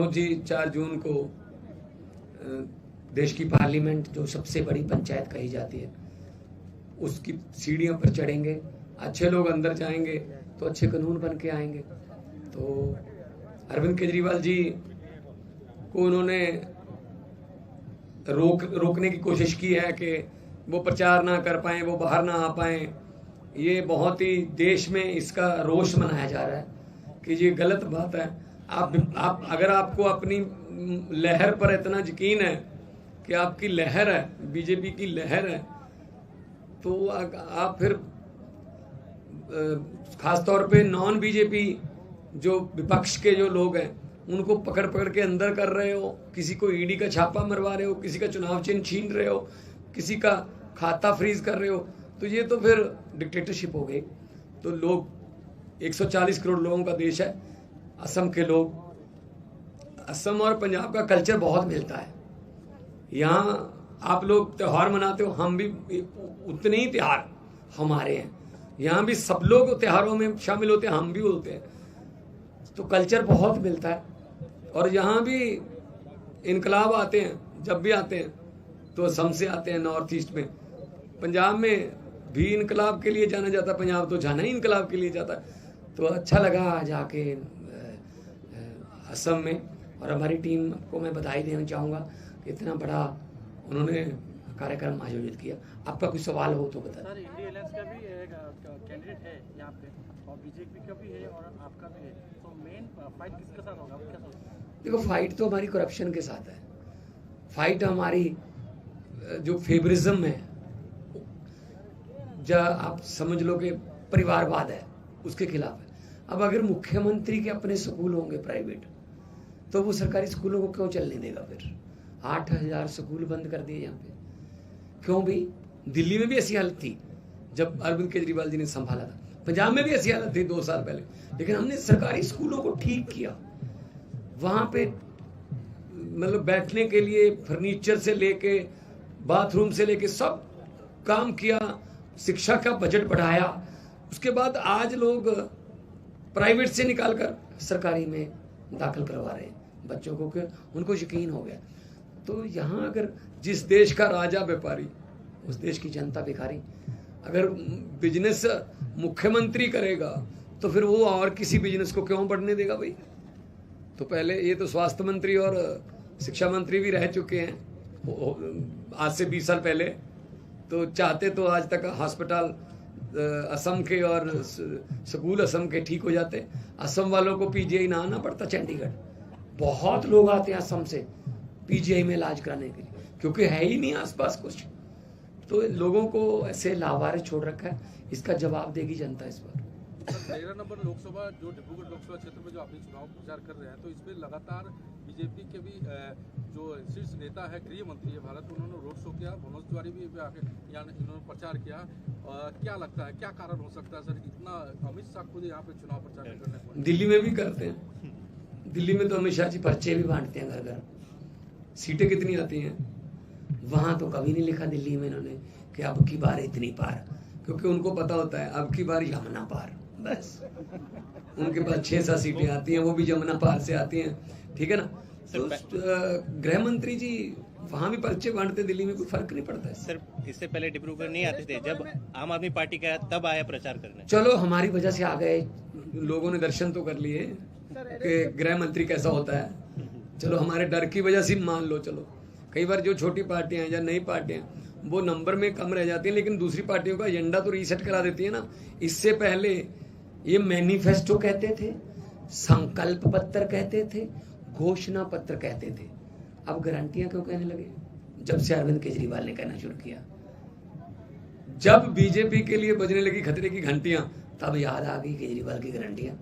मनोज जी 4 जून को देश की पार्लियामेंट, जो सबसे बड़ी पंचायत कही जाती है, उसकी सीढ़ियों पर चढ़ेंगे। अच्छे लोग अंदर जाएंगे तो अच्छे कानून बन के आएंगे। तो अरविंद केजरीवाल जी को उन्होंने रोकने की कोशिश की है कि वो प्रचार ना कर पाए, वो बाहर ना आ पाए। ये बहुत ही देश में इसका रोष मनाया जा रहा है कि ये गलत बात है। आप अगर आपको अपनी लहर पर इतना यकीन है कि आपकी लहर है, बीजेपी की लहर है, तो आप फिर खासतौर पे नॉन बीजेपी जो विपक्ष के जो लोग हैं उनको पकड़ पकड़ के अंदर कर रहे हो, किसी को ईडी का छापा मरवा रहे हो, किसी का चुनाव चिन्ह छीन रहे हो, किसी का खाता फ्रीज कर रहे हो, तो ये तो फिर डिक्टेटरशिप हो गई। तो लोग 140 करोड़ लोगों का देश है। असम के लोग, असम और पंजाब का कल्चर बहुत मिलता है। यहाँ आप लोग त्यौहार मनाते हो, हम भी उतने ही त्यौहार हमारे हैं। यहाँ भी सब लोग त्योहारों में शामिल होते हैं, हम भी होते हैं। तो कल्चर बहुत मिलता है। और यहाँ भी इनकलाब आते हैं, जब भी आते हैं तो असम से आते हैं, नॉर्थ ईस्ट में। पंजाब में भी इनकलाब के लिए जाना जाता है, पंजाब तो जाना ही इनकलाब के लिए जाता है। तो अच्छा लगा जाके असम में, और हमारी टीम को मैं बधाई देना चाहूँगा कि इतना बड़ा उन्होंने कार्यक्रम आयोजित किया। आपका कोई सवाल हो तो बताएं। सर, इंडिया अलायंस का भी कैंडिडेट है यहाँ पे, और बीजेपी का भी है और आपका भी है, तो मेन फाइट किसके साथ होगा, क्या सोचते हैं? देखो, फाइट तो हमारी करप्शन के साथ है। फाइट हमारी जो फेवरिज्म है, जो आप समझ लो कि परिवारवाद है, उसके खिलाफ है। अब अगर मुख्यमंत्री के अपने स्कूल होंगे प्राइवेट, तो वो सरकारी स्कूलों को क्यों चलने देगा? फिर 8000 स्कूल बंद कर दिए यहाँ पे, क्यों भी? दिल्ली में भी ऐसी हालत थी जब अरविंद केजरीवाल जी ने संभाला था, पंजाब में भी ऐसी हालत थी 2 साल पहले, लेकिन हमने सरकारी स्कूलों को ठीक किया। वहां पे मतलब बैठने के लिए फर्नीचर से लेके बाथरूम से लेके सब काम किया, शिक्षा का बजट बढ़ाया। उसके बाद आज लोग प्राइवेट से निकालकर सरकारी में दाखिल करवा रहे हैं बच्चों को, कि उनको यकीन हो गया। तो यहाँ अगर जिस देश का राजा व्यापारी, उस देश की जनता भिखारी, अगर बिजनेस मुख्यमंत्री करेगा तो फिर वो और किसी बिजनेस को क्यों बढ़ने देगा भाई? तो पहले ये तो स्वास्थ्य मंत्री और शिक्षा मंत्री भी रह चुके हैं आज से 20 साल पहले, तो चाहते तो आज तक हॉस्पिटल असम के और स्कूल असम के ठीक हो जाते। असम वालों को पीजीआई ना आना पड़ता चंडीगढ़। बहुत लोग आते हैं असम से पीजीआई में इलाज कराने के लिए, क्योंकि है ही नहीं आसपास कुछ। तो लोगों को ऐसे लावारे छोड़ रखा है, इसका जवाब देगी जनता इस पर। 13 नंबर लोकसभा जो डिब्रूगढ़ लोकसभा क्षेत्र में जो आपने चुनाव प्रचार कर रहे हैं, तो इसमें लगातार बीजेपी के भी जो शीर्ष नेता है, गृह मंत्री है भारत, उन्होंने रोड शो किया, मनोज तिवारी भी आके यहाँ इन्होंने प्रचार किया। क्या लगता है, क्या कारण हो सकता है सर, इतना अमित शाह खुद यहाँ पे चुनाव प्रचार करने? दिल्ली में भी करते हैं। दिल्ली में तो अमित शाह जी पर्चे भी बांटते हैं घर घर। सीटें कितनी आती हैं? वहां तो कभी नहीं लिखा दिल्ली में इन्होंने कि अब की बार इतनी पार, क्योंकि उनको पता होता है अब की बार यमुना पार। बस उनके पास 6-7 सीटें आती हैं, वो भी यमुना पार से आती हैं, ठीक है ना। तो गृह मंत्री जी वहां भी पर्चे बांटते, दिल्ली में कोई फर्क नहीं पड़ता है। सर, इससे पहले डिब्रूगढ़ नहीं आते थे, जब आम आदमी पार्टी का तब आया प्रचार करने। चलो हमारी वजह से आ गए, लोगों ने दर्शन तो कर लिए कि गृह मंत्री कैसा होता है। चलो हमारे डर की वजह से मान लो। चलो कई बार जो छोटी पार्टियां हैं या नई पार्टियां, वो नंबर में कम रह जाती हैं, लेकिन दूसरी पार्टियों का एजेंडा तो रीसेट करा देती है ना। इससे पहले ये मैनिफेस्टो कहते थे, संकल्प पत्र कहते थे, घोषणा पत्र कहते थे। अब गारंटियां क्यों कहने लगे? जब से अरविंद केजरीवाल ने कहना शुरू किया, जब बीजेपी के लिए बजने लगी खतरे की घंटियां, तब याद आ गई केजरीवाल की गारंटियां।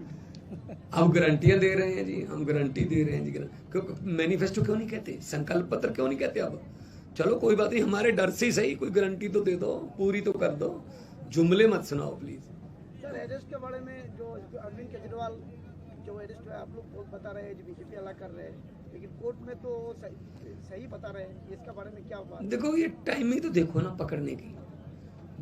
अब गारंटियां दे रहे हैं जी, हम गारंटी दे रहे हैं जी। क्यों मैनिफेस्टो क्यों नहीं कहते, संकल्प पत्र क्यों नहीं कहते? अब चलो कोई बात नहीं, हमारे डर से ही सही, कोई गारंटी तो दे दो, पूरी तो कर दो, जुमले मत सुनाओ प्लीज। सर, अरेस्ट के बारे में जो अरविंद केजरीवाल जो अरेस्ट है, आप लोग बहुत बता रहे हैं, बीजेपी अलग कर रहे हैं, लेकिन कोर्ट में तो सही बता रहे हैं, इसके बारे में क्या बात? देखो ये टाइमिंग तो देखो ना पकड़ने की।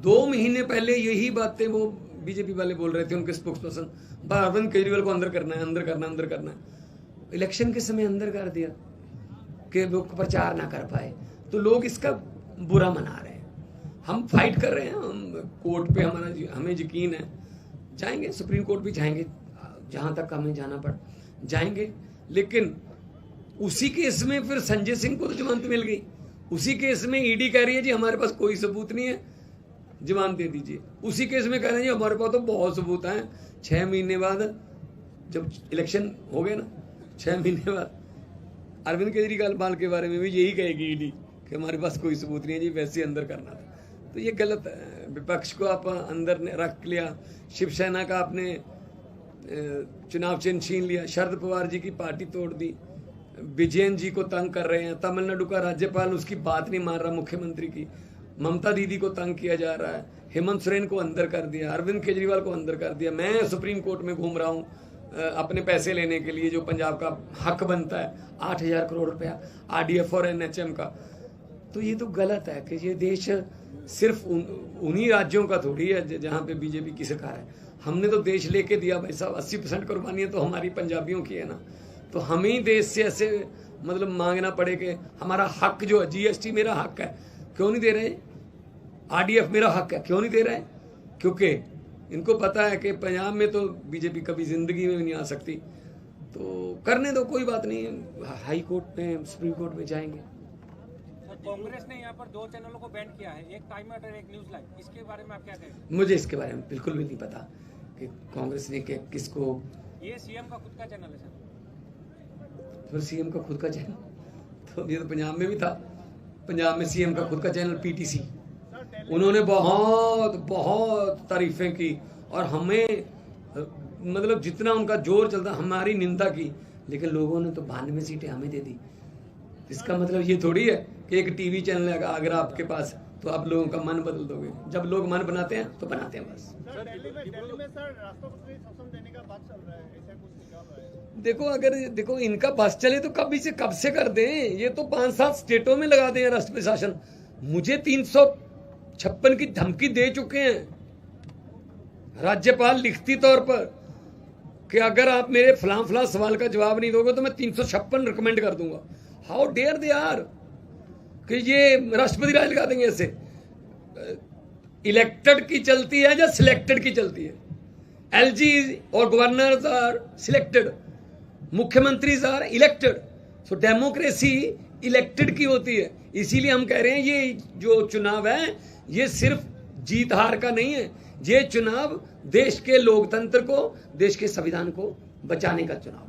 2 महीने पहले यही बातें वो बीजेपी वाले बोल रहे थे, उनके स्पोक्स पर्सन, अरविंद केजरीवाल को अंदर करना है, अंदर करना है, अंदर करना है। इलेक्शन के समय अंदर कर दिया कि लोग प्रचार ना कर पाए, तो लोग इसका बुरा मना रहे हैं। हम फाइट कर रहे हैं, हम कोर्ट पे हमें यकीन है, जाएंगे सुप्रीम कोर्ट भी जाएंगे, जहां तक हमें जाना पड़ जाएंगे। लेकिन उसी केस में फिर संजय सिंह को तो जमानत मिल गई, उसी केस में ईडी कह रही है जी हमारे पास कोई सबूत नहीं है, जमानत दे दीजिए। उसी केस में कह रहे हैं जी हमारे पास तो बहुत सबूत हैं। 6 महीने बाद जब इलेक्शन हो गए ना, 6 महीने बाद अरविंद केजरीवाल के बारे में भी यही कहेगी ईडी कि हमारे पास कोई सबूत नहीं है जी, वैसे अंदर करना था। तो ये गलत है। विपक्ष को आप अंदर रख लिया, शिवसेना का आपने चुनाव चिन्ह छीन लिया, शरद पवार जी की पार्टी तोड़ दी, विजयन जी को तंग कर रहे हैं, तमिलनाडु का राज्यपाल उसकी बात नहीं मान रहा, मुख्यमंत्री की, ममता दीदी को तंग किया जा रहा है, हेमंत सोरेन को अंदर कर दिया, अरविंद केजरीवाल को अंदर कर दिया। मैं सुप्रीम कोर्ट में घूम रहा हूँ अपने पैसे लेने के लिए, जो पंजाब का हक बनता है 8,000 करोड़ रुपया RDF और NHM का। तो ये तो गलत है कि ये देश सिर्फ उन्हीं राज्यों का थोड़ी है जहाँ पे बीजेपी की सरकार है। हमने तो देश लेके दिया भाई साहब, 80% कुर्बानी तो हमारी पंजाबियों की है ना। तो हमें ही देश से ऐसे मतलब मांगना पड़े कि हमारा हक जो है, GST मेरा हक है, क्यों नहीं दे रहे? RDF मेरा हक है, क्यों नहीं दे रहे? क्योंकि इनको पता है कि पंजाब में तो बीजेपी कभी जिंदगी में भी नहीं आ सकती। तो करने दो, कोई बात नहीं, हाई कोर्ट में सुप्रीम कोर्ट में जाएंगे। कांग्रेस ने यहाँ पर 2 चैनलों को बैन किया है, एक टाइम आउट और एक न्यूज लाइव, इसके बारे में आप क्या कहेंगे? मुझे इसके बारे में बिल्कुल भी नहीं पता कि कांग्रेस ने किसको। ये सीएम का खुद का चैनल है सर। फिर सीएम का खुद का चैनल, तो ये तो पंजाब में भी था, पंजाब में सीएम का खुद का चैनल PTC, उन्होंने बहुत बहुत तारीफें की और हमें मतलब जितना उनका जोर चलता हमारी निंदा की, लेकिन लोगों ने तो 92 सीटें हमें दे दी। इसका मतलब ये थोड़ी है कि एक टीवी चैनल है अगर आपके पास तो आप लोगों का मन बदल दोगे। जब लोग मन बनाते हैं तो बनाते हैं बस। दिल्ली में सर राष्ट्रपति शासन देने का बात चल रहा है, ऐसा कुछ निकाल रहा है। देखो इनका बस चले तो कब से कर दें, ये तो 5-7 स्टेटों में लगा दें राष्ट्रपति शासन। मुझे 356 की धमकी दे चुके हैं राज्यपाल लिखती तौर पर कि अगर आप मेरे फलां सवाल का जवाब नहीं दोगे तो मैं 356 रिकमेंड कर दूंगा। हाउ डेयर दे आर कि ये राष्ट्रपति राज लगा देंगे। ऐसे इलेक्टेड की चलती है या सिलेक्टेड की चलती है? LG और गवर्नर्स आर सिलेक्टेड, मुख्यमंत्री are elected. So democracy elected की होती है। इसीलिए हम कह रहे हैं ये जो चुनाव है ये सिर्फ जीत हार का नहीं है, ये चुनाव देश के लोकतंत्र को, देश के संविधान को बचाने का चुनाव।